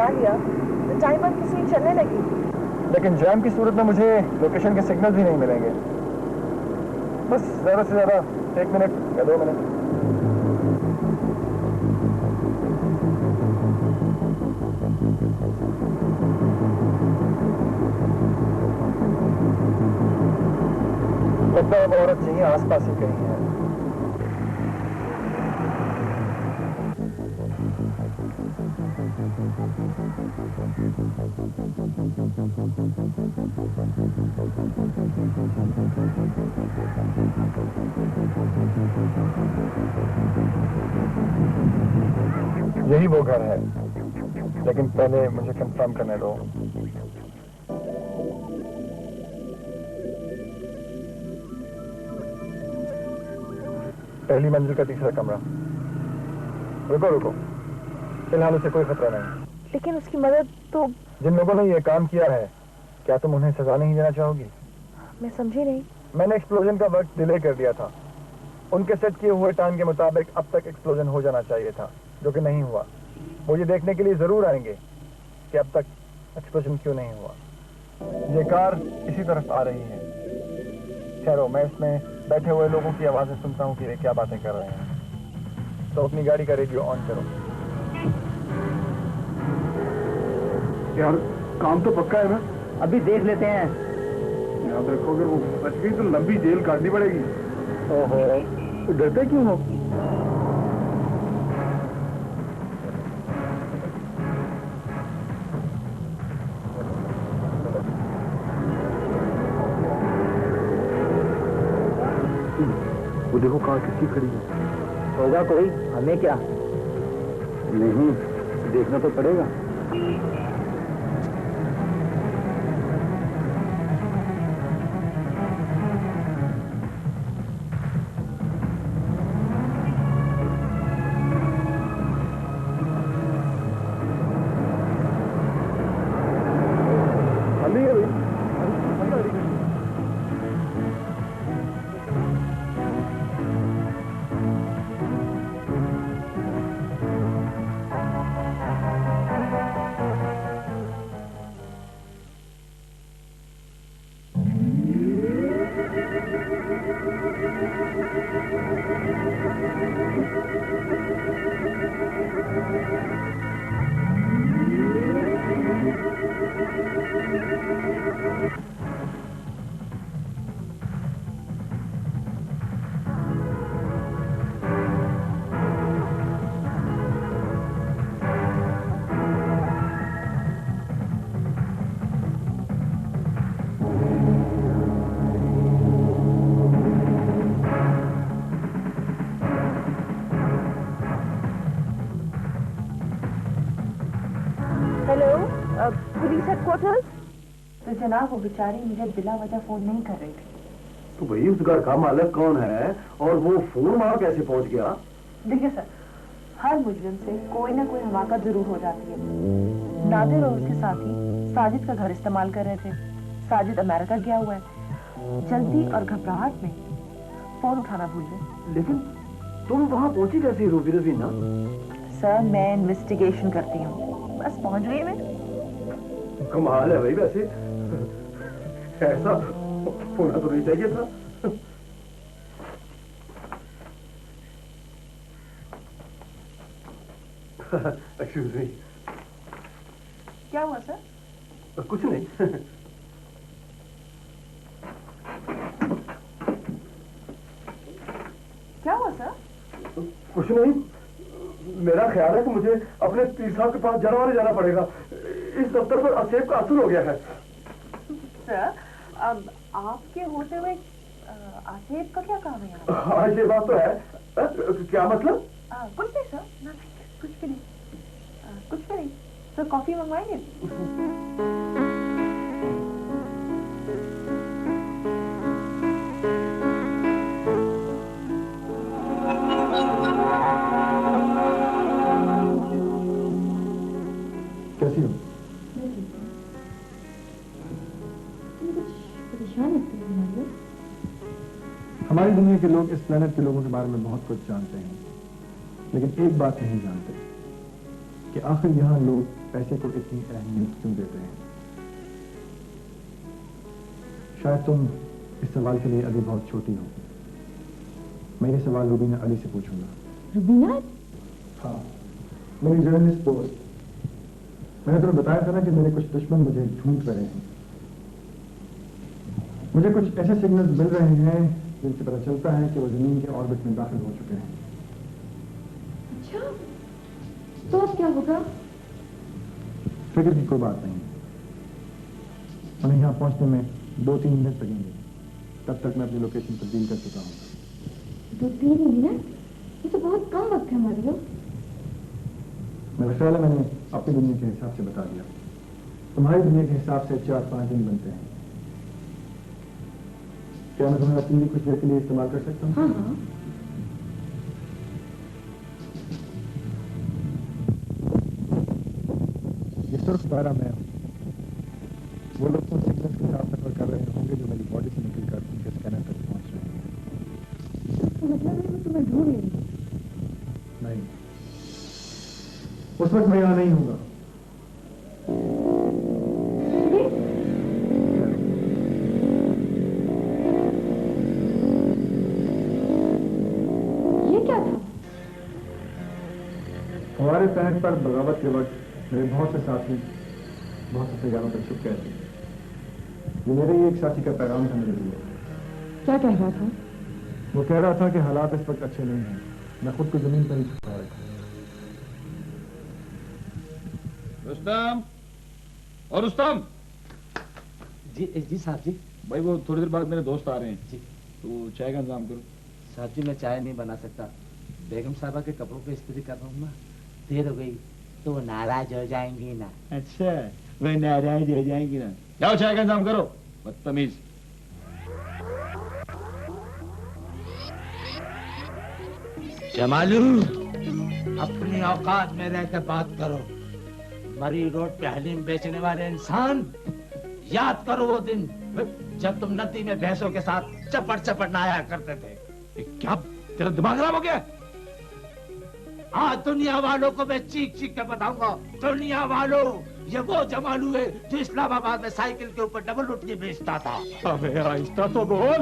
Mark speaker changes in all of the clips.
Speaker 1: लगा लिया तो टाइम पर किसी चलने लगी।
Speaker 2: लेकिन जैम की सूरत में मुझे लोकेशन के सिग्नल भी नहीं मिलेंगे। बस ज़्यादा से ज़्यादा 1 मिनट या 2 मिनट। लगता है वो औरत चाहिए आसपास ही कहीं है। यही वो घर है, लेकिन पहले मुझे कंफर्म करने दो। पहली मंजिल का तीसरा कमरा। रुको रुको, फिलहाल उसे कोई खतरा नहीं।
Speaker 1: लेकिन उसकी मदद तो।
Speaker 2: जिन लोगों ने ये काम किया है, क्या तुम उन्हें सजा नहीं देना चाहोगी?
Speaker 1: मैं समझी नहीं।
Speaker 2: मैंने एक्सप्लोजन का वक्त डिले कर दिया था। उनके सेट किए हुए टाइम के मुताबिक अब तक एक्सप्लोजन हो जाना चाहिए था, जो कि नहीं हुआ। वो ये देखने के लिए जरूर आएंगे कि अब तक एक्सप्लोजन क्यों नहीं हुआ। ये कार इसी तरफ आ रही है। ठहरो, मैं इसमें बैठे हुए लोगों की आवाजें सुनता हूँ कि वे क्या बातें कर रहे हैं। तो अपनी गाड़ी का रेडियो ऑन करो।
Speaker 3: यार काम तो पक्का है ना?
Speaker 4: अभी देख लेते हैं।
Speaker 3: याद रखो, अगर वो बच गई तो लंबी जेल काटनी पड़ेगी।
Speaker 2: ओहो, तो डरते क्यों हो?
Speaker 3: वो देखो कार किसकी खड़ी है।
Speaker 4: होगा कोई, हमें क्या?
Speaker 3: नहीं, देखना तो पड़ेगा।
Speaker 1: Police headquarters.
Speaker 5: तो जनाब, वो बेचारी मुझे बिला वजह फोन नहीं कर रही थी।
Speaker 3: तो भाई उस घर का मालिक कौन है और वो फोन वहां कैसे पहुंच गया?
Speaker 5: देखिए सर, हर मुजरिम से कोई ना कोई हमाकत जरूर हो जाती है। नादिर और उसके साथी साजिद का घर इस्तेमाल कर रहे थे। साजिद अमेरिका गया हुआ है। जल्दी और घबराहट में फोन उठाना भूल गए।
Speaker 3: लेकिन तुम वहां पहुंची कैसे रूबी रवीना?
Speaker 5: सर, मैं इन्वेस्टिगेशन करती हूँ, बस पहुंच गई मैं।
Speaker 3: कमाल है भाई, वैसे ऐसा होना तो नहीं चाहिए था। Excuse me.
Speaker 5: क्या हुआ सर?
Speaker 3: कुछ नहीं।
Speaker 5: क्या हुआ सर?
Speaker 3: कुछ नहीं, मेरा ख्याल है कि मुझे अपने पीर साहब के पास जनवारे जाना पड़ेगा। इस दफ्तर पर असेब का असर हो गया है।
Speaker 5: सर, अब आपके होते हुए आसेब का क्या काम है?
Speaker 3: हाँ, ये बात तो है। क्या मतलब?
Speaker 5: कुछ नहीं सर, ना कुछ भी नहीं, कुछ भी नहीं। सर, कॉफी मंगवाएंगे?
Speaker 2: कैसी हो? हमारी दुनिया के लोग इस प्लेनेट के लोगों के बारे में बहुत कुछ जानते हैं, लेकिन एक बात नहीं जानते कि आखिर यहाँ लोग पैसे को इतनी अहमियत क्यों देते हैं? शायद तुम इस सवाल के लिए अभी बहुत छोटी हो। मैं ये सवाल रुबीना अली से पूछूंगा।
Speaker 5: रुबीना?
Speaker 2: हाँ, मेरी जर्नलिस्ट दोस्त। मैंने तुम्हें बताया था ना कि मेरे कुछ दुश्मन मुझे ढूंढ रहे हैं। मुझे कुछ ऐसे सिग्नल्स मिल रहे हैं जिनसे पता चलता है कि वो जमीन के ऑर्बिट में दाखिल हो चुके हैं।
Speaker 5: अच्छा, तो अब क्या होगा?
Speaker 2: फिक्र की कोई बात नहीं। उन्हें यहाँ पहुंचने में 2-3 मिनट लगेंगे। तब तक मैं अपनी लोकेशन तब्दील कर चुका हूँ।
Speaker 5: 2-3 मिनट? ये तो बहुत कम वक्त है मारियो।
Speaker 2: मेरा ख्याल है मैंने अपनी दुनिया के हिसाब से बता दिया। तुम्हारी दुनिया के हिसाब से 4-5 दिन बनते हैं। क्या मैं तुम्हारा टीवी कुछ देर के लिए इस्तेमाल कर सकता हूँ?
Speaker 5: हाँ हाँ।
Speaker 2: ये सुर्ख दायरा मैं हूँ। वो लोग उन सिग्नल्स के साथ सफर कर रहे होंगे जो मेरी बॉडी से निकलकर उनके स्कैनर तक पहुंच रहे हैं।
Speaker 5: तो मतलब है वो तुम्हें ढूंढ लेंगे?
Speaker 2: नहीं, उस वक्त मैं यहाँ नहीं हूँगा।
Speaker 5: ये क्या था?
Speaker 2: हमारे पहन पर बगावत के वक्त मेरे बहुत से साथी बहुत से जगहों पर छुप गए थे। ये मेरे ही एक साथी का पैगाम था मेरे लिए।
Speaker 5: क्या कह रहा था?
Speaker 2: वो कह रहा था कि हालात इस वक्त अच्छे नहीं हैं। मैं खुद को जमीन पर ही छुपा रखा।
Speaker 6: रुस्तम और रुस्तम।
Speaker 4: जी साहब जी।
Speaker 6: भाई वो थोड़ी देर बाद मेरे दोस्त आ रहे हैं
Speaker 4: जी।
Speaker 6: तो चाय का इंतजाम करो।
Speaker 4: साहब जी मैं चाय नहीं बना सकता। बेगम साहबा के कपड़ों पे इस्त्री कर रहा हूँ ना, देर हो गई तो वो नाराज हो जाएंगी ना।
Speaker 6: अच्छा, वह नाराज हो जाएंगी ना। जाओ चाय का इंतजाम करो, बदतमीज।
Speaker 7: जमालू, अपनी औकात में रहकर बात करो। मरी रोड पे हलीम बेचने वाले इंसान, याद करो वो दिन जब तुम नदी में भैंसों के साथ चपट चपट नहाया करते थे।
Speaker 6: क्या तेरा दिमाग खराब हो गया?
Speaker 7: आज दुनिया वालों को मैं चीख चीख के बताऊंगा। दुनिया वालों, ये वो जमालू है जो इस्लामाबाद में साइकिल के ऊपर डबल रोटी बेचता था।
Speaker 6: अबे आहिस्ता तो बोल।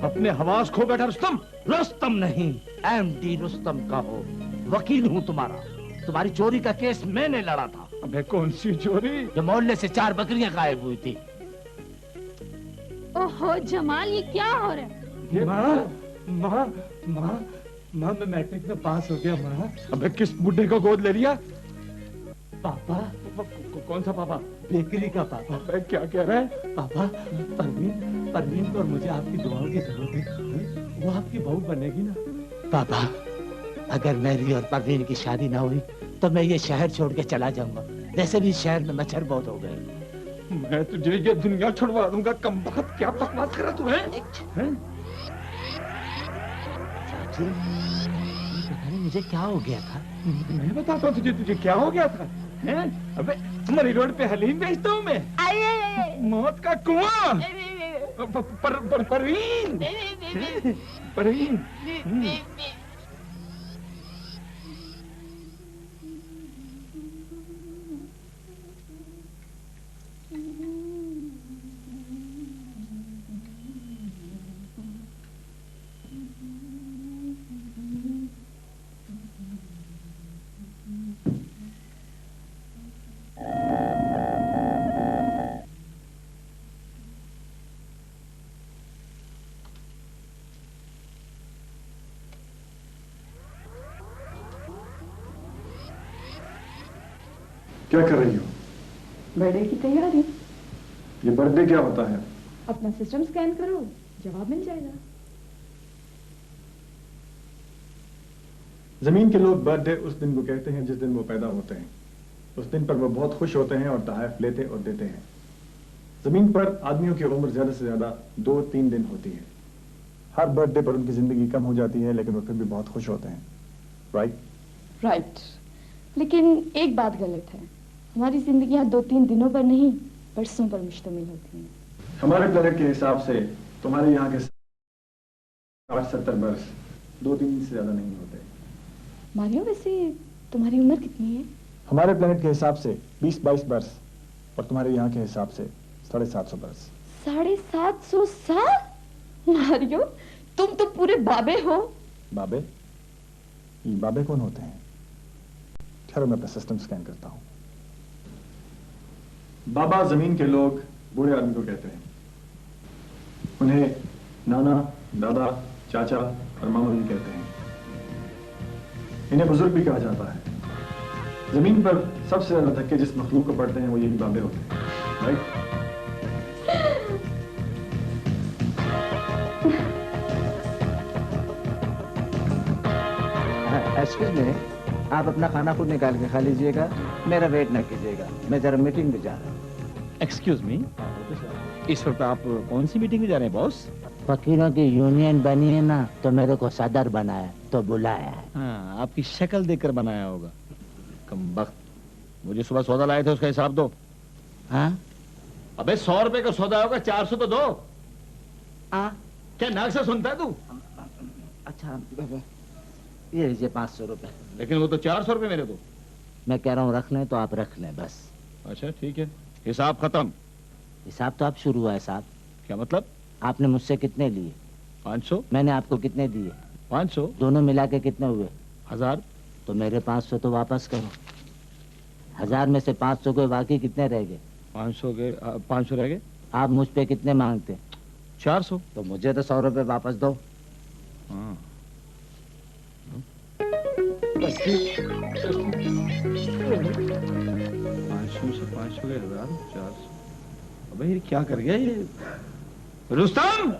Speaker 6: अपने हवास खो बैठा रुस्तम।
Speaker 7: रुस्तम नहीं, एमडी रुस्तम का हो। वकील हूँ तुम्हारा। तुम्हारी चोरी का केस मैंने लड़ा था।
Speaker 6: अबे कौन सी चोरी?
Speaker 7: जो मोहल्ले से 4 बकरियां गायब हुई थी।
Speaker 8: ओहो जमाल, ये क्या हो रहा है?
Speaker 7: माँ मैं मैट्रिक में पास हो गया माँ।
Speaker 6: अबे किस बुड्ढे को गोद ले लिया?
Speaker 7: पापा।
Speaker 6: कौन सा पापा?
Speaker 7: बेकरी का पापा।
Speaker 6: अबे क्या कह रहा है?
Speaker 7: पापा, परवीन को और मुझे आपकी दुआओं की जरूरत है। वो आपकी बहू बनेगी ना? पापा, अगर मेरी और परवीन की शादी ना हुई तो मैं ये शहर छोड़ के चला जाऊंगा। वैसे भी शहर में मच्छर बहुत हो गए।
Speaker 6: मैं तुझे ये दुनिया छुड़वा दूंगा। कमबख्त, क्या बकवास कर रहा तू है?
Speaker 7: पता नहीं मुझे क्या हो गया था।
Speaker 6: मैं बताता हूँ तुझे क्या हो गया था। हैं? अबे मरी रोड पे हलीम बेचता हूँ मैं। मौत का कुआं। परवीन। परवीन।
Speaker 2: क्या कर रही हो?
Speaker 5: बर्थडे की तैयारी।
Speaker 2: ये बर्थडे क्या होता है?
Speaker 5: अपना सिस्टम स्कैन करो, जवाब मिल जाएगा।
Speaker 2: जमीन के लोग बर्थडे उस दिन को कहते हैं जिस दिन वो पैदा होते हैं। उस दिन पर वो बहुत खुश होते हैं और तोहफे लेते और देते हैं। जमीन पर आदमियों की उम्र ज्यादा से ज्यादा 2-3 दिन होती है। हर बर्थडे पर उनकी जिंदगी कम हो जाती है, लेकिन वो फिर भी बहुत खुश होते हैं। राइट?
Speaker 8: लेकिन एक बात गलत है। हमारी जिंदगियां 2-3 दिनों पर नहीं, बरसों पर मुश्तमिल होती हैं।
Speaker 2: हमारे प्लेनेट के हिसाब से तुम्हारे यहाँ के 60-70 बरस 2-3 दिन से ज्यादा नहीं होते।
Speaker 8: मारियो, वैसे तुम्हारी उम्र कितनी है?
Speaker 2: हमारे प्लेनेट के हिसाब से 20-22 बरस और तुम्हारे यहाँ के हिसाब से 750 बरस।
Speaker 8: 750 साल? मारियो, तुम तो पूरे बाबे हो।
Speaker 2: बाबे? ये बाबे कौन होते हैं? ठहरो मैं अपना सिस्टम स्कैन करता हूँ। बाबा जमीन के लोग बूढ़े आदमी को कहते हैं। उन्हें नाना, दादा, चाचा और मामा भी कहते हैं। इन्हें बुजुर्ग भी कहा जाता है। जमीन पर सबसे ज्यादा धक्के जिस मखलूक को पड़ते हैं वो यही बाबे होते हैं, राइट?
Speaker 4: एक्सक्यूज मी, आप अपना खाना खुद निकाल के खा लीजिएगा, मेरा वेट न कीजिएगा, मैं जरा मीटिंग में जा रहा हूँ।
Speaker 6: एक्सक्यूज मी, इस वक्त आप कौन सी मीटिंग में जा रहे हैं बॉस?
Speaker 4: फकीरों की यूनियन बनी है ना, तो मेरे को सदर बनाया तो बुलाया है।
Speaker 6: हाँ, आपकी शक्ल देखकर बनाया होगा। कमबख्त, मुझे सुबह सौदा लाए थे, उसका हिसाब दो।
Speaker 4: हाँ?
Speaker 6: अबे 100 रुपए का सौदा होगा, 400 तो दो।
Speaker 4: हाँ?
Speaker 6: क्या नाक से सुनता है तू?
Speaker 4: अच्छा, ये लीजिए 500 रुपए।
Speaker 6: लेकिन वो तो 400 रुपए मेरे को।
Speaker 4: मैं कह रहा हूँ रख लें तो आप रख लें बस।
Speaker 6: अच्छा ठीक है, हिसाब खत्म।
Speaker 4: हिसाब तो अब शुरू हुआ है साहब।
Speaker 6: क्या मतलब?
Speaker 4: आपने मुझसे कितने लिए?
Speaker 6: 500।
Speaker 4: मैंने आपको कितने दिए?
Speaker 6: 500।
Speaker 4: दोनों मिला के कितने हुए?
Speaker 6: 1000।
Speaker 4: तो मेरे 500 तो वापस करो। 1000 में से 500 के बाकी कितने रह गए?
Speaker 6: 500 रह गए।
Speaker 4: आप मुझ पे कितने मांगते?
Speaker 6: 400।
Speaker 4: तो मुझे तो 100 रुपए वापस दो।
Speaker 6: हाँ। 500 से 500 गए 1000, 400। अबे ये क्या कर गया ये? रुस्तम!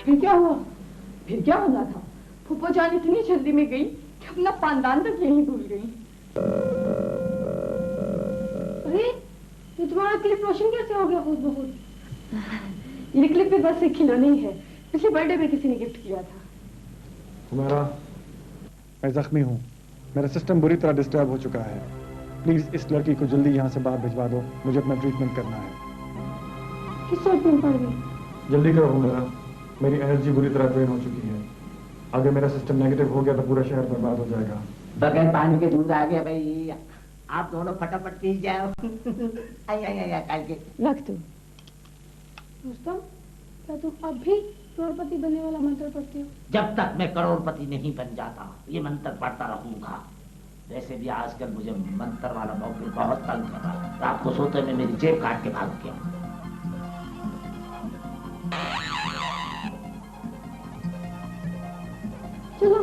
Speaker 8: फिर क्या हुआ? फिर क्या होना था? फूफा जान इतनी जल्दी में गई कि अपना पानदान तक यहीं भूल गई। अरे, ये तुम्हारा क्लिप रोशन कैसे हो गया खुद ब खुद? ये क्लिप भी बस एक खिलौना ही है, पिछले बर्थडे में किसी ने गिफ्ट किया था।
Speaker 2: मैं जख्मी हूँ। मेरा सिस्टम बुरी तरह डिस्टर्ब हो चुका है। प्लीज इस लड़की को जल्दी यहाँ से बाहर भिजवा दो, मुझे अपना ट्रीटमेंट करना है।
Speaker 8: किस सोच में पड़ गई?
Speaker 2: जल्दी करो मेरी एनर्जी बुरी तरह ड्रेन हो चुकी है। अगर मेरा सिस्टम नेगेटिव हो गया तो पूरा शहर बर्बाद हो जाएगा।
Speaker 4: बगैर पानी के दूध आ गया भाई। आप दोनों फटाफट पीस जाओ। करके
Speaker 8: रख तू। रुस्तम, क्या तुम अब भी करोड़पति बनने वाला मंत्र पढ़ते हो?
Speaker 4: जब तक मैं करोड़पति नहीं बन जाता ये मंत्र पढ़ता रहूंगा। वैसे भी आजकल मुझे मंत्र वाला मौके बहुत तंग कर रहा है। रात को सोते में मेरी जेब काट के भाग गया।
Speaker 8: चलो,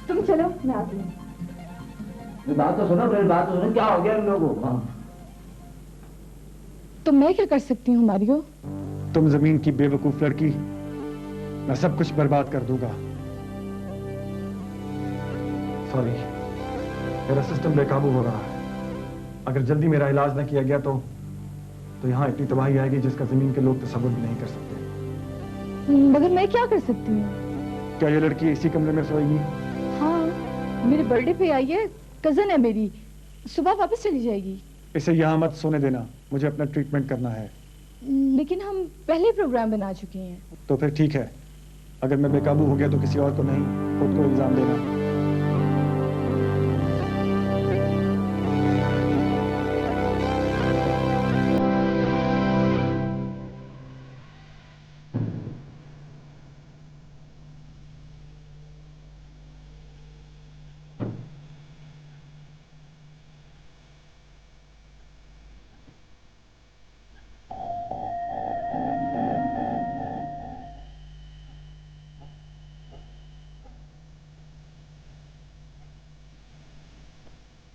Speaker 8: तुम चलो, मैं आती हूँ।
Speaker 4: बात तो सुनो, मेरी बात तो सुनो, क्या हो गया इन लोगों को?
Speaker 8: तो मैं क्या कर सकती हूँ मारियो?
Speaker 2: तुम जमीन की बेवकूफ लड़की, मैं सब कुछ बर्बाद कर दूंगा। सॉरी, मेरा सिस्टम बेकाबू हो रहा है। अगर जल्दी मेरा इलाज न किया गया तो यहाँ इतनी तबाही आएगी जिसका जमीन के लोग तसव्वुर भी नहीं कर सकते।
Speaker 8: मगर मैं क्या कर सकती हूँ?
Speaker 2: क्या ये लड़की इसी कमरे में सोएगी?
Speaker 8: हाँ, मेरे बर्थडे पे आई है, कजन है मेरी, सुबह वापस चली जाएगी।
Speaker 2: इसे यहाँ मत सोने देना, मुझे अपना ट्रीटमेंट करना है।
Speaker 8: लेकिन हम पहले प्रोग्राम बना चुके हैं।
Speaker 2: तो फिर ठीक है, अगर मैं बेकाबू हो गया तो किसी और को नहीं, खुद को इल्जाम देना।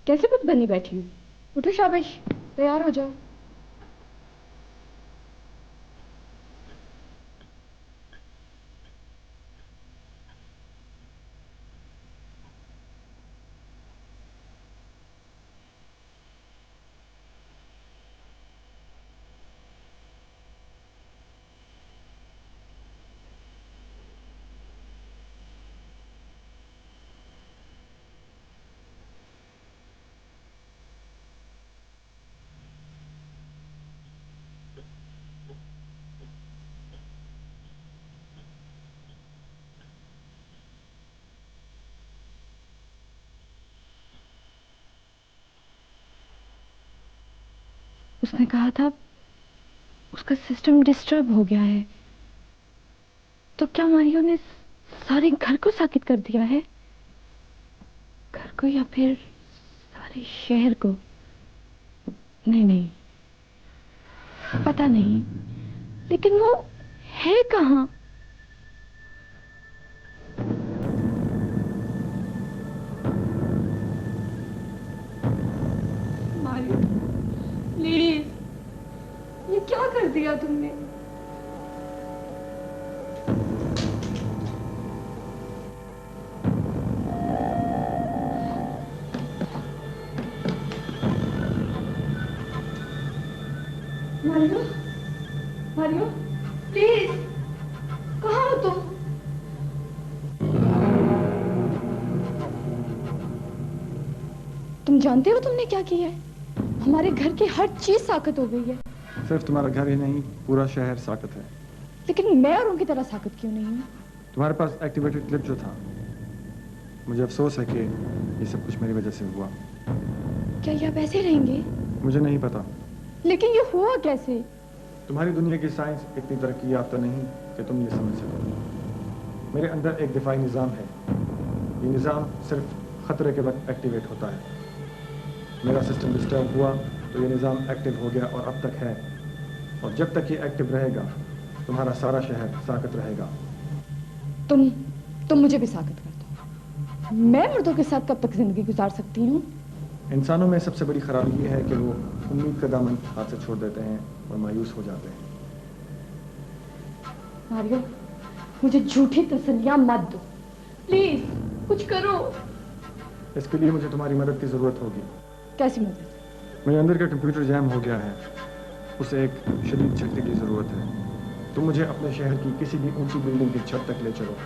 Speaker 8: कैसे बुत बनी बैठी हूँ? उठो शाबाश, तैयार हो जाओ। उसने कहा था उसका सिस्टम डिस्टर्ब हो गया है, तो क्या मारियो ने सारे घर को साकित कर दिया है? घर को या फिर सारे शहर को? नहीं नहीं, पता नहीं, लेकिन वो है कहाँ? मारियो प्लीज, ये क्या कर दिया तुमने? मारियो, मारियो प्लीज, कहाँ हो तुम? तुम जानते हो तुमने क्या किया है? हमारे घर की हर चीज साकत हो गई है।
Speaker 2: सिर्फ तुम्हारा घर ही नहीं, पूरा शहर साकत है।
Speaker 8: लेकिन मैं और उनकी तरह साकत क्यों नहीं हूँ?
Speaker 2: तुम्हारे पास एक्टिवेटेड क्लिप जो था, मुझे अफसोस है कि ये सब कुछ मेरी वजह से हुआ।
Speaker 8: क्या ये आप ऐसे रहेंगे?
Speaker 2: मुझे नहीं पता।
Speaker 8: लेकिन ये हुआ कैसे?
Speaker 2: तुम्हारी दुनिया की साइंस इतनी तरक्की याफ्ता नहीं कि तुम ये समझ सको। मेरे अंदर एक दिफाई निज़ाम है। ये निज़ाम सिर्फ खतरे के वक्त एक्टिवेट होता है। मेरा सिस्टम डिस्टर्ब हुआ तो ये निज़ाम एक्टिव हो गया और अब तक है, और जब तक ये एक्टिव रहेगा तुम्हारा सारा शहर साकत रहेगा।
Speaker 8: तुम मुझे भी साकत कर दो। मैं मुर्दों के साथ कब तक जिंदगी गुजार सकती हूँ?
Speaker 2: इंसानों में सबसे बड़ी खराबी ये है कि वो उम्मीद का दामन हाथ से छोड़ देते हैं और मायूस हो जाते हैं।
Speaker 8: मारियो, मुझे झूठी तसल्लियां मत दो, प्लीज कुछ करो।
Speaker 2: इसके लिए मुझे तुम्हारी मदद की जरूरत होगी।
Speaker 8: कैसी मदद?
Speaker 2: मेरे अंदर का कंप्यूटर जैम हो गया है, उसे एक शदीद झटके की जरूरत है। तुम मुझे अपने शहर की किसी भी ऊंची बिल्डिंग की छत तक ले चलो,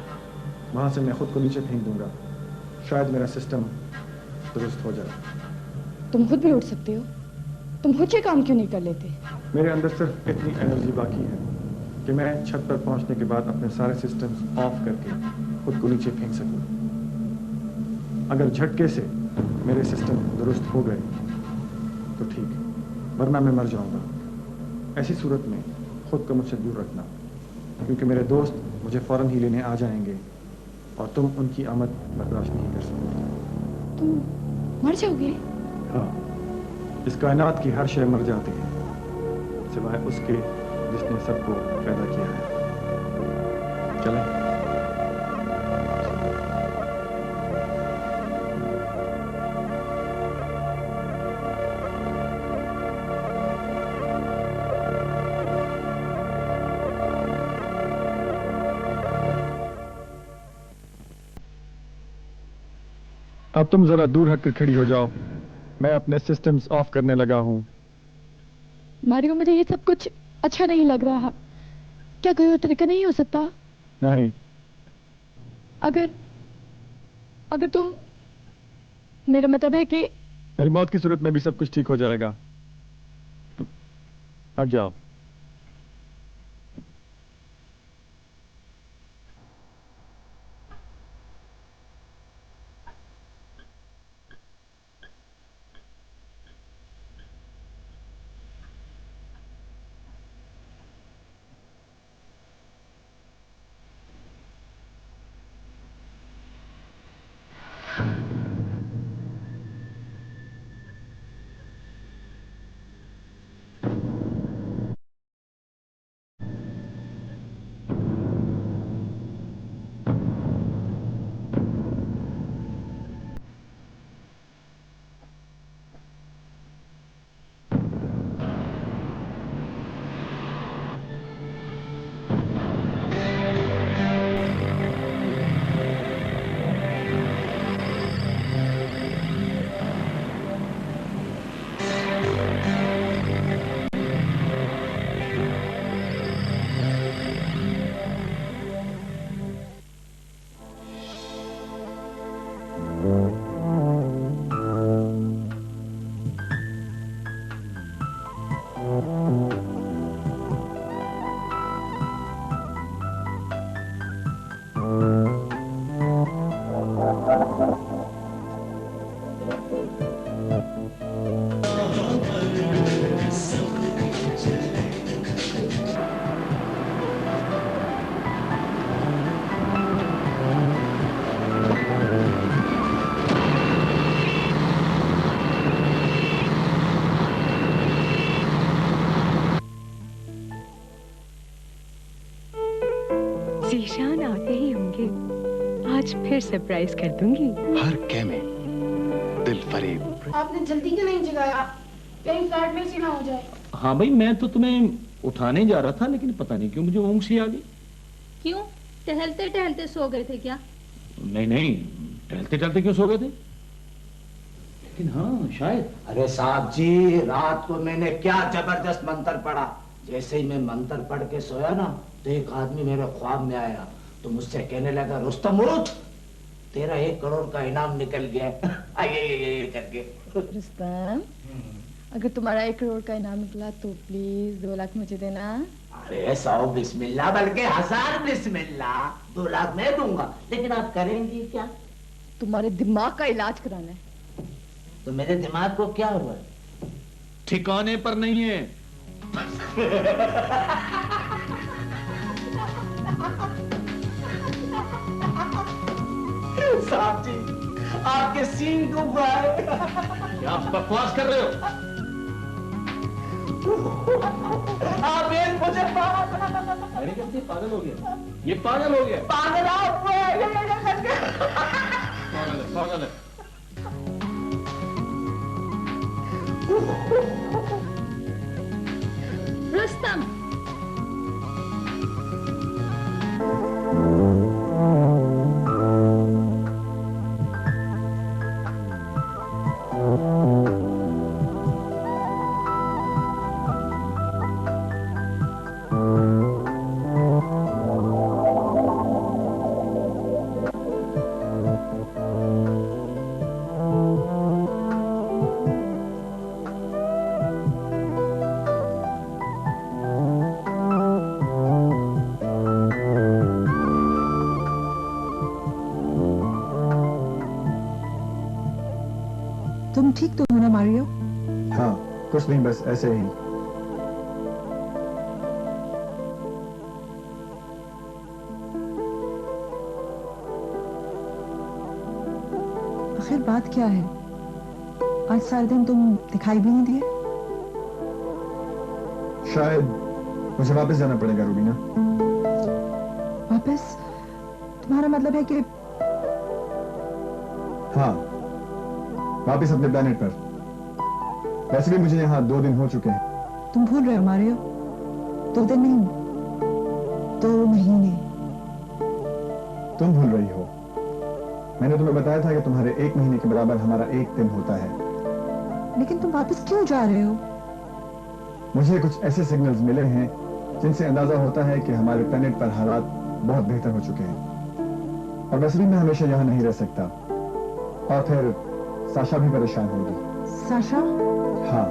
Speaker 2: वहां से मैं खुद को नीचे फेंक दूंगा। शायद मेरा सिस्टम दुरुस्त हो जाए।
Speaker 8: तुम खुद भी उठ सकते हो, तुम खुद ये काम क्यों नहीं कर लेते?
Speaker 2: मेरे अंदर सिर्फ इतनी एनर्जी बाकी है कि मैं छत पर पहुंचने के बाद अपने सारे सिस्टम्स ऑफ करके खुद को नीचे फेंक सकूं। अगर झटके से मेरे सिस्टम दुरुस्त हो गए तो ठीक, वरना मैं मर जाऊंगा। ऐसी सूरत में खुद को मुझसे दूर रखना, क्योंकि मेरे दोस्त मुझे फौरन ही लेने आ जाएंगे और तुम उनकी आमद बर्दाश्त नहीं कर सकते।
Speaker 8: तुम मर जाओगे?
Speaker 2: हाँ, इस कायनात की हर शय मर जाती है सिवाय उसके जिसने सबको पैदा किया है। चलें। अब तुम जरा दूर हटकर खड़ी हो जाओ, मैं अपने सिस्टम्स ऑफ करने लगा हूँ।
Speaker 8: मारियो, मुझे ये सब कुछ अच्छा नहीं लग रहा। क्या कोई और तरीका नहीं हो सकता?
Speaker 2: नहीं।
Speaker 8: अगर तुम, मेरा मतलब है कि
Speaker 2: मेरी मौत की सूरत में भी सब कुछ ठीक हो जाएगा। हट जाओ।
Speaker 9: ज़ीशान आते ही होंगे, आज फिर सरप्राइज कर दूंगी।
Speaker 10: हर कै में दिल फरेब।
Speaker 11: आपने जल्दी क्यों नहीं जगाया? कहीं फ्लैट में से ना हो जाए।
Speaker 6: हाँ भाई, मैं तो तुम्हें उठाने जा रहा था, लेकिन पता नहीं क्यों मुझे ऊँग सी आ गई।
Speaker 11: क्यों? टहलते टहलते सो गए थे क्या?
Speaker 6: नहीं नहीं, टहलते टहलते क्यों सो गए थे? लेकिन हाँ शायद।
Speaker 7: अरे साहब जी, रात को मैंने क्या जबरदस्त मंत्र पढ़ा। जैसे ही मैं मंत्र पढ़ के सोया ना, तो एक आदमी मेरे ख्वाब में आया, तो मुझसे कहने लगा, रुस्तम उठ, तेरा 1 करोड़ का इनाम निकल गया। ये करके।
Speaker 8: रुस्तम, अगर तुम्हारा 1 करोड़ का इनाम निकला तो प्लीज 2 लाख मुझे देना।
Speaker 7: अरे 100 बिस्मिल्लाह, बल्कि 1000 बिस्मिल्लाह, 2 लाख मैं दूंगा। लेकिन आप करेंगी क्या?
Speaker 8: तुम्हारे दिमाग का इलाज कराना है।
Speaker 7: तो मेरे दिमाग को क्या हुआ?
Speaker 6: ठिकाने पर नहीं है।
Speaker 7: साहब जी, आपके सीन को
Speaker 6: क्या आप बकवास कर रहे हो?
Speaker 7: आप मुझे
Speaker 6: मैंने कैसे पागल हो गया? ये पागल हो गया।
Speaker 7: पागल आप
Speaker 6: पागल है, पागल है।
Speaker 11: रुस्तम,
Speaker 5: तुम ठीक तो हो ना मारियो?
Speaker 2: हाँ, कुछ नहीं, बस ऐसे ही।
Speaker 5: आखिर बात क्या है? आज सारे दिन तुम दिखाई भी नहीं दिए।
Speaker 2: शायद मुझे वापस जाना पड़ेगा रूबीना।
Speaker 5: वापस? तुम्हारा मतलब है कि?
Speaker 2: हाँ, वापस अपने प्लेनेट पर। वैसे भी मुझे यहाँ 2 दिन हो चुके हैं।
Speaker 5: तुम भूल रहे हो मारियो, 2 दिन नहीं, 2 महीने।
Speaker 2: तुम भूल रही हो। मैंने तुम्हें बताया था कि तुम्हारे 1 महीने के बराबर हमारा 1 दिन होता है।
Speaker 5: लेकिन तुम वापस क्यों जा रहे हो?
Speaker 2: मुझे कुछ ऐसे सिग्नल्स मिले हैं जिनसे अंदाजा होता है कि हमारे प्लेनेट पर हालात बहुत बेहतर हो चुके हैं। और वैसे भी मैं हमेशा यहाँ नहीं रह सकता, और फिर साशा भी परेशान होगी।
Speaker 5: साशा?
Speaker 2: हाँ,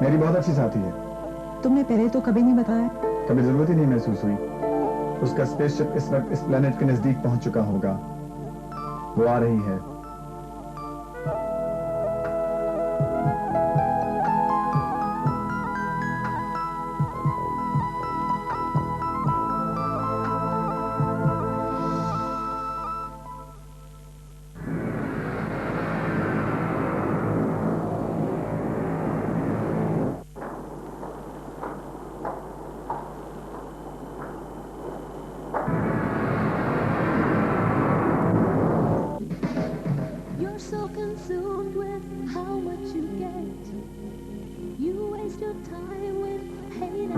Speaker 2: मेरी बहुत अच्छी साथी है।
Speaker 5: तुमने पहले तो कभी नहीं बताया।
Speaker 2: कभी जरूरत ही नहीं महसूस हुई। उसका स्पेसशिप इस वक्त इस प्लेनेट के नजदीक पहुंच चुका होगा। वो आ रही है।
Speaker 11: so consumed with how much you get. You waste your time with hating.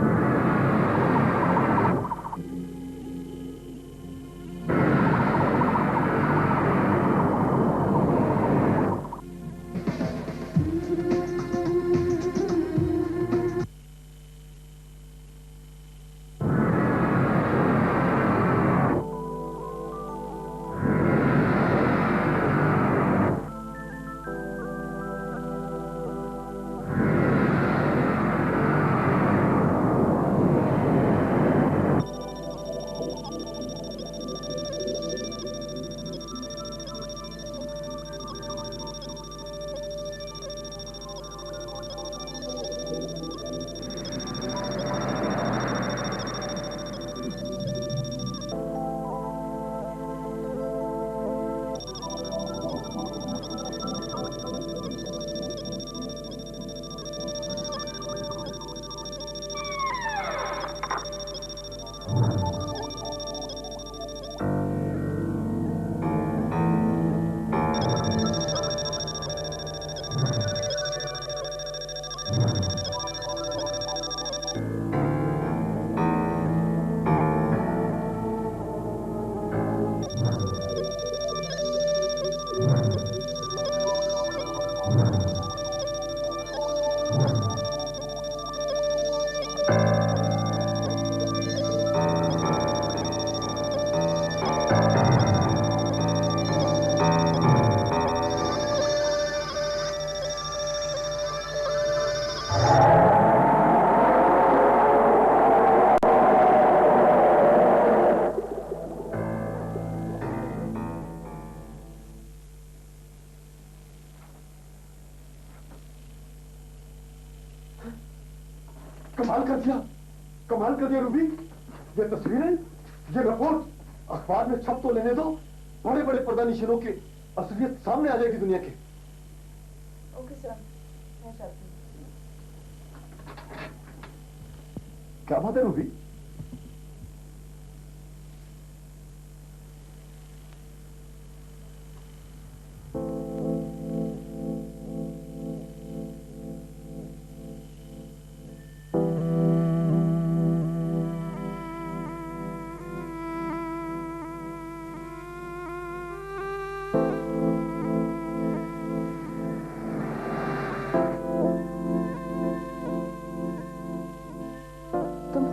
Speaker 3: कमाल कर दिया रूबी। ये तस्वीरें, ये रिपोर्ट अखबार में छप तो लेने दो, बड़े बड़े पर्दानिशीनों की असलियत सामने आ जाएगी दुनिया की।
Speaker 5: ओके सर, मैं चलती हूँ।
Speaker 3: क्या बात है रूबी?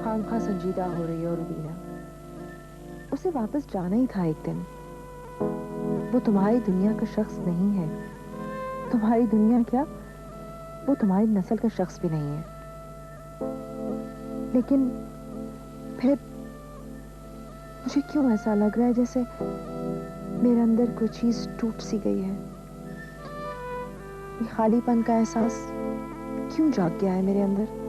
Speaker 5: खामखा संजीदा हो रही हो रुबीना। उसे वापस जाना ही था एक दिन। वो तुम्हारी दुनिया का शख्स नहीं है। तुम्हारी दुनिया क्या, वो तुम्हारी नस्ल का शख्स भी नहीं है। लेकिन फिर मुझे क्यों ऐसा लग रहा है जैसे मेरे अंदर कोई चीज टूट सी गई है। ये खालीपन का एहसास क्यों जाग गया है मेरे अंदर।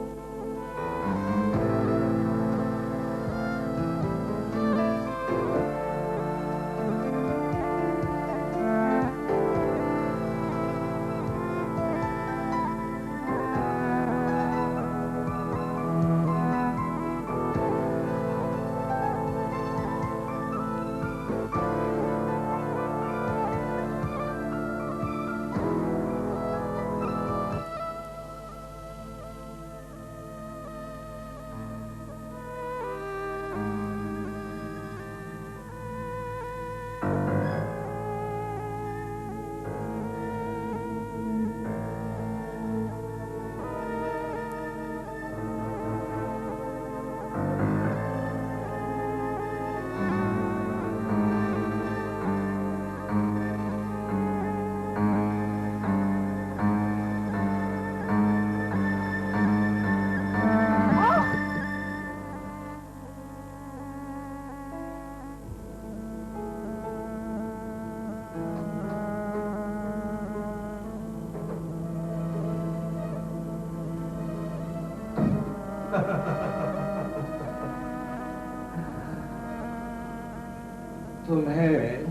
Speaker 7: तुम्हें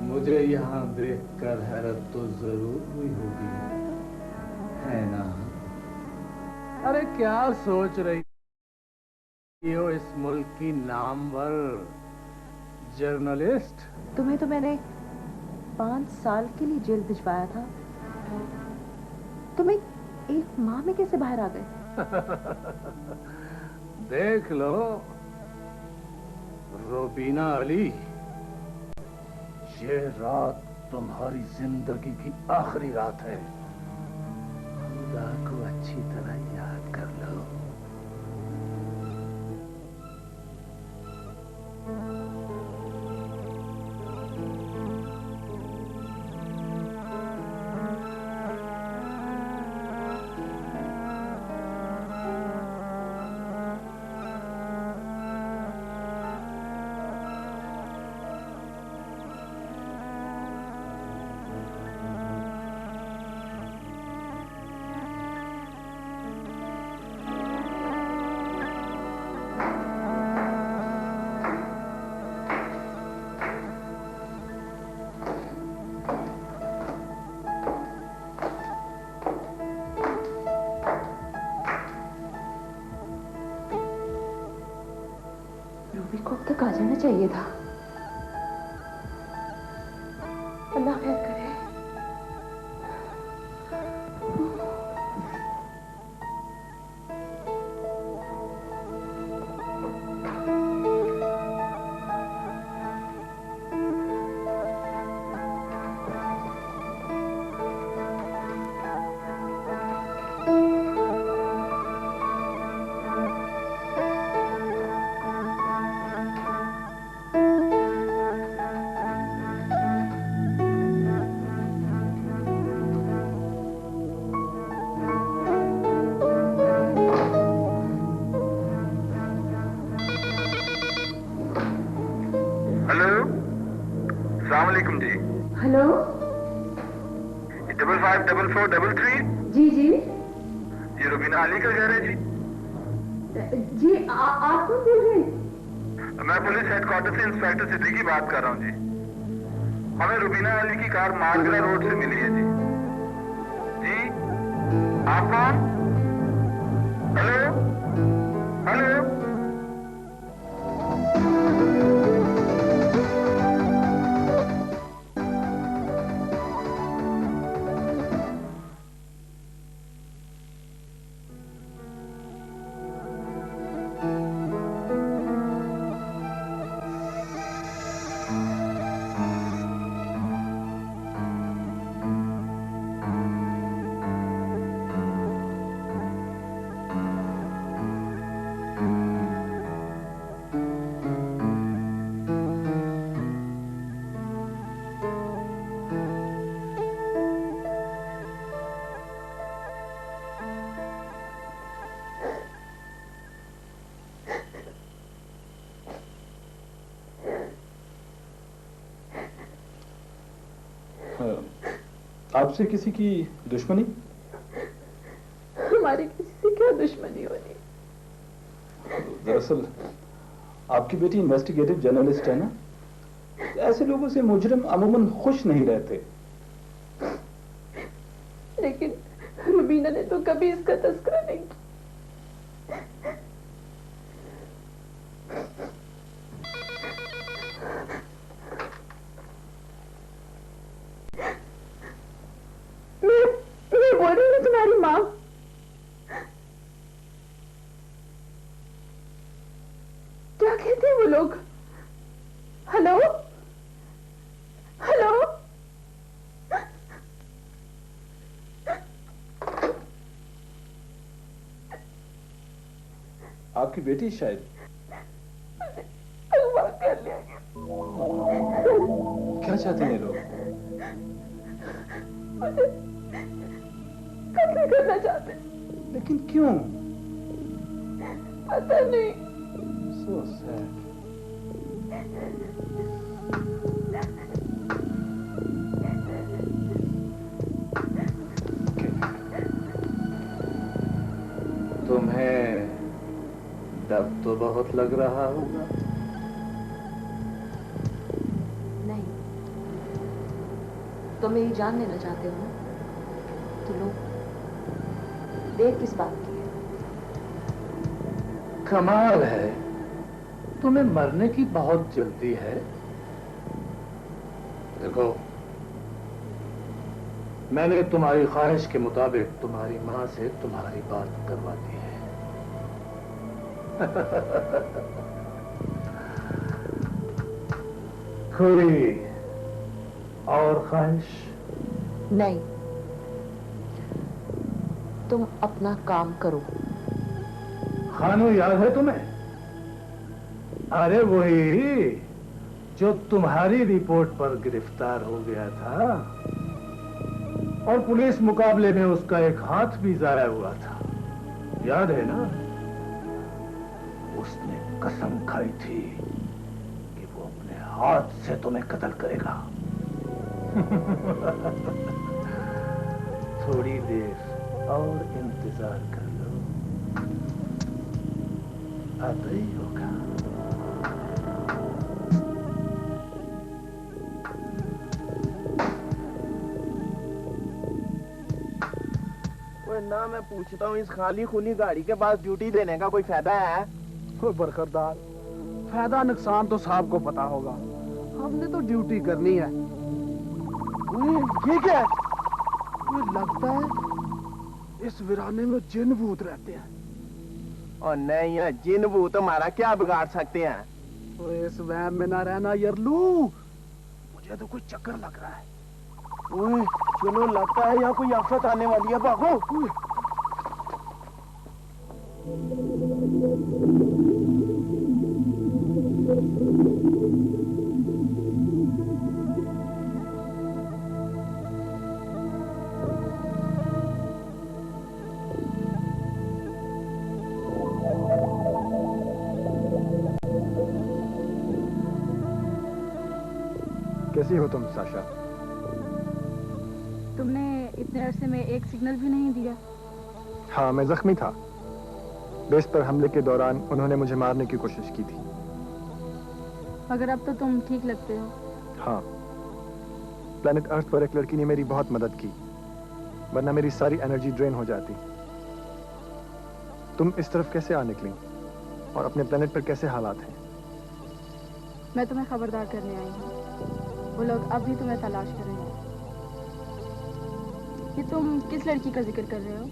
Speaker 7: मुझे यहाँ देखकर हैरत तो जरूर हुई होगी, है ना? अरे क्या सोच रही हो इस मुल्क की नामवर जर्नलिस्ट?
Speaker 5: तुम्हें तो मैंने 5 साल के लिए जेल भिजवाया था। तुम एक माह में कैसे बाहर आ गए?
Speaker 7: देख लो रूबीना अली, ये रात तुम्हारी जिंदगी की आखिरी रात है। खुदा को अच्छी तरह याद कर लो।
Speaker 5: आ जाना चाहिए था। अल्लाह खैर करे।
Speaker 12: हेलो 554433
Speaker 5: जी जी
Speaker 2: ये रुबीना अली का घर है जी।
Speaker 5: जी आप कौन बोल रहे हैं?
Speaker 2: मैं पुलिस हेडक्वार्टर से इंस्पेक्टर सिद्दीकी बात कर रहा हूँ जी। हमें रुबीना अली की कार मालगरा रोड से मिली है जी। जी आप कौन? Hello hello.
Speaker 12: आपसे किसी की दुश्मनी?
Speaker 5: हमारी किसी से क्या दुश्मनी होनी?
Speaker 12: दरअसल आपकी बेटी इन्वेस्टिगेटिव जर्नलिस्ट है ना, ऐसे लोगों से मुजरिम अमूमन खुश नहीं रहते।
Speaker 5: लेकिन रुबीना ने तो कभी इसका तस्करा नहीं किया। मैं बोल रही हूँ तुम्हारी माँ। क्या कहते हैं वो लोग? Hello hello.
Speaker 12: आपकी बेटी शायद।
Speaker 5: अगवा कर लिया गया।
Speaker 12: क्या चाहते हैं लोग?
Speaker 5: मुझे कत्ल करना चाहते।
Speaker 12: लेकिन क्यों?
Speaker 5: पता नहीं।
Speaker 12: So sad.
Speaker 10: तुम्हें दर्द तो बहुत लग रहा होगा।
Speaker 5: नहीं, तुम मेरी जान लेना चाहते हो ना? तो लो, देर किस बात की है?
Speaker 10: कमाल है, तुम्हें मरने की बहुत जल्दी है। देखो, मैंने तुम्हारी ख्वाहिश के मुताबिक तुम्हारी मां से तुम्हारी बात करवा दी है। कोई और ख्वाहिश?
Speaker 5: नहीं, तुम अपना काम करो।
Speaker 10: खानू याद है तुम्हें? अरे वही जो तुम्हारी रिपोर्ट पर गिरफ्तार हो गया था और पुलिस मुकाबले में उसका एक हाथ भी जाया हुआ था, याद है ना? उसने कसम खाई थी कि वो अपने हाथ से तुम्हें कत्ल करेगा। थोड़ी देर और इंतजार कर लो, आता ही होगा।
Speaker 13: ना मैं पूछता हूँ, इस खाली खूनी गाड़ी के पास ड्यूटी देने का कोई फायदा है?
Speaker 14: बरकरदार, फायदा नुकसान तो साहब को पता होगा, हमने तो ड्यूटी करनी है।
Speaker 13: ये क्या है?
Speaker 14: ये लगता है इस वीराने में जिन भूत रहते हैं।
Speaker 13: और नहीं है, जिन भूत हमारा क्या बिगाड़ सकते हैं?
Speaker 14: तो इस वहम में ना रहना यरलू, मुझे तो कोई चक्कर लग रहा है।
Speaker 13: ओए, सुनो, लगता है यहाँ कोई आफत आने वाली है, भागो।
Speaker 2: कैसी हो तुम साशा?
Speaker 15: तुमने इतने अरसे में एक सिग्नल भी नहीं दिया।
Speaker 2: हाँ, मैं जख्मी था। बेस पर हमले के दौरान उन्होंने मुझे मारने की कोशिश की थी।
Speaker 15: मगर अब तो तुम ठीक लगते हो।
Speaker 2: हाँ, प्लैनेट अर्थ पर एक लड़की ने मेरी बहुत मदद की, वरना मेरी सारी एनर्जी ड्रेन हो जाती। तुम इस तरफ कैसे आ निकली और अपने प्लैनेट पर कैसे हालात हैं?
Speaker 15: मैं तुम्हें खबरदार करने आई हूँ। वो लोग अब भी तुम्हें तलाश कर रहे हैं। कि तुम किस लड़की का जिक्र कर रहे हो?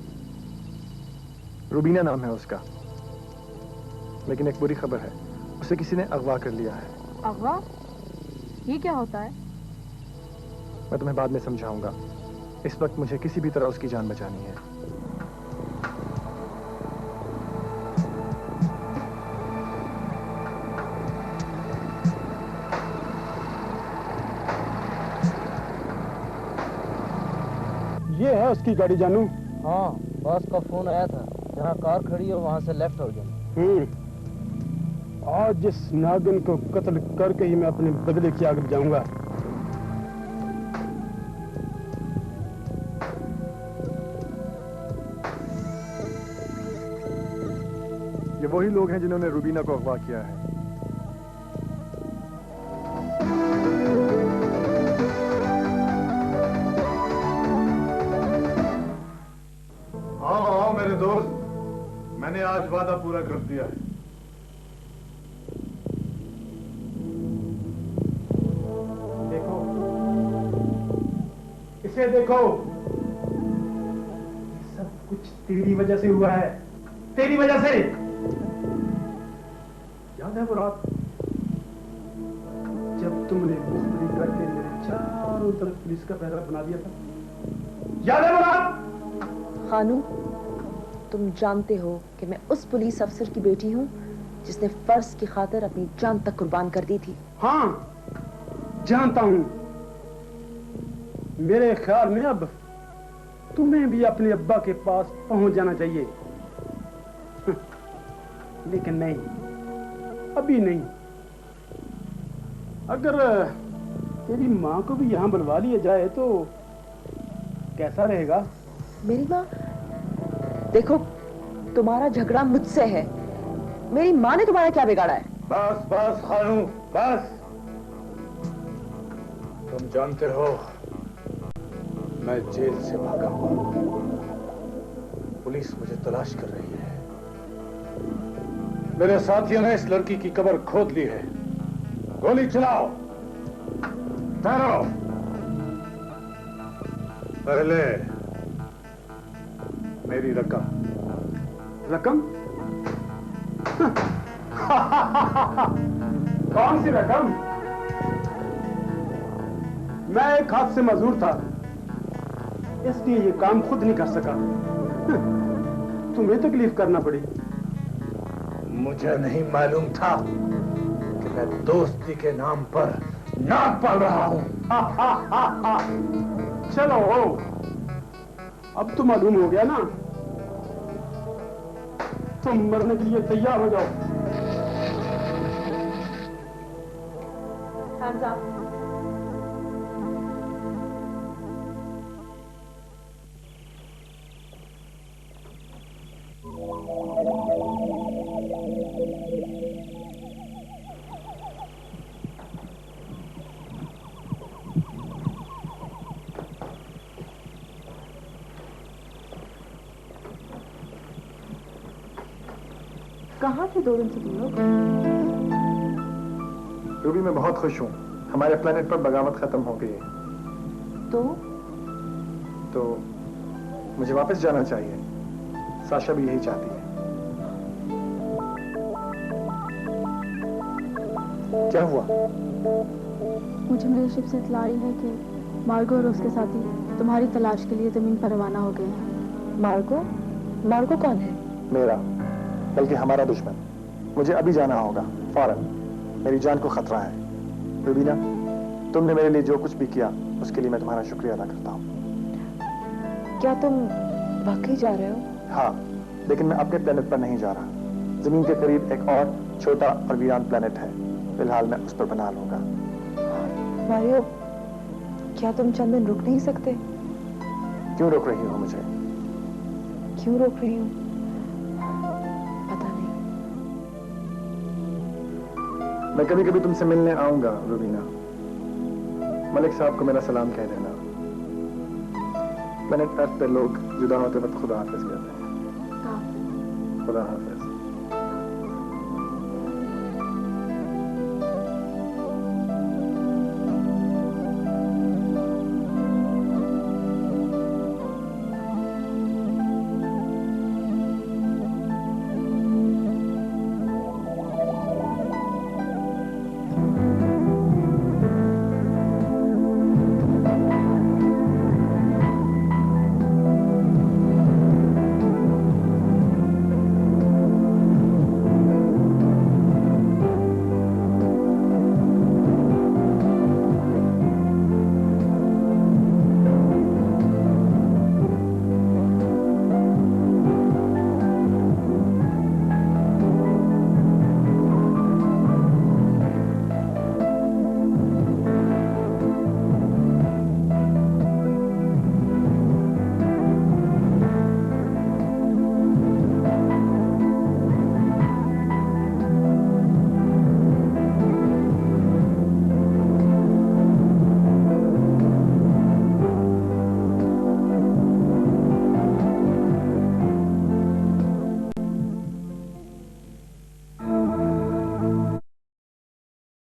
Speaker 2: रूबीना नाम है उसका, लेकिन एक बुरी खबर है, उसे किसी ने अगवा कर लिया है।
Speaker 15: अगवा? ये क्या होता है?
Speaker 2: मैं तुम्हें बाद में समझाऊंगा। इस वक्त मुझे किसी भी तरह उसकी जान बचानी है।
Speaker 14: ये है उसकी गाड़ी जानू?
Speaker 16: हाँ, बॉस का फोन आया था। जहाँ कार खड़ी है वहाँ से लेफ्ट हो जाए।
Speaker 14: आज जिस नागिन को कत्ल करके ही मैं अपने बदले की आग जाऊंगा।
Speaker 2: ये वही लोग हैं जिन्होंने रूबीना को अगवा किया है।
Speaker 10: आओ मेरे दोस्त, मैंने आज वादा पूरा कर दिया है।
Speaker 14: देखो, इसे देखो, ये सब कुछ तेरी वजह से हुआ है, तेरी वजह से। याद है वो रात जब तुमने मुखबिरी करके मेरे चारों तरफ पुलिस का पहरा बना दिया था? याद है वो रात?
Speaker 5: खानू, तुम जानते हो कि मैं उस पुलिस अफसर की बेटी हूँ जिसने फर्ज की खातिर अपनी जान तक कुर्बान कर दी थी।
Speaker 14: हाँ, जानता हूँ। मेरे ख्याल में अब तुम्हें भी अपने अब्बा के पास पहुंच जाना चाहिए। लेकिन नहीं, अभी नहीं। अगर तेरी माँ को भी यहाँ बुलवा लिया जाए तो कैसा रहेगा?
Speaker 5: मेरी माँ? देखो, तुम्हारा झगड़ा मुझसे है। मेरी माँ ने तुम्हारा क्या बिगाड़ा है?
Speaker 10: बस बस खानू, बस। तुम जानते हो मैं जेल से भागा हूं। पुलिस मुझे तलाश कर रही है। मेरे साथियों ने इस लड़की की कब्र खोद ली है। गोली चलाओ। ठहरो। पहले मेरी रकम।
Speaker 14: रकम? कौन सी रकम? मैं एक हाथ से मजदूर था, इसलिए ये काम खुद नहीं कर सका। तुम्हें तकलीफ करना पड़ी।
Speaker 10: मुझे नहीं मालूम था कि मैं दोस्ती के नाम पर नाक पाल रहा हूं।
Speaker 14: चलो, अब तो मालूम हो गया ना। तुम मरने के लिए तैयार हो जाओ।
Speaker 5: Hands up. कहाँ थे 2 दिन से तुम लोग?
Speaker 2: रूबी, मैं बहुत खुश हूँ। हमारे प्लेनेट पर बगावत खत्म हो गई है। तो मुझे वापस जाना चाहिए। साशा भी यही चाहती है। क्या हुआ?
Speaker 15: मुझे मेरे शिप से इत्तला आई है कि मार्गो और उसके साथी तुम्हारी तलाश के लिए जमीन पर रवाना हो गए हैं।
Speaker 5: मार्गो? मार्गो कौन है?
Speaker 2: मेरा, बल्कि हमारा दुश्मन। मुझे अभी जाना होगा, फौरन। मेरी जान को खतरा है। रूबीना, तुमने मेरे लिए जो कुछ भी किया उसके लिए मैं तुम्हारा शुक्रिया अदा करता हूँ।
Speaker 5: क्या तुम वाकई जा रहे हो?
Speaker 2: हाँ, लेकिन मैं अपने प्लेनेट पर नहीं जा रहा। जमीन के करीब एक और छोटा और वीरान प्लेनेट है। फिलहाल मैं उस पर बना लूंगा।
Speaker 5: मारियो, क्या तुम चंद दिन रुक नहीं सकते?
Speaker 2: क्यों रोक रही हो मुझे?
Speaker 1: क्यों रोक रही हूँ पता नहीं।
Speaker 2: मैं कभी कभी तुमसे मिलने आऊंगा रुबीना। मलिक साहब को मेरा सलाम कह देना। प्लेनेट अर्थ पे लोग जुदा होते वक्त खुदा हाफिज कहते हैं। खुदा हाफिज।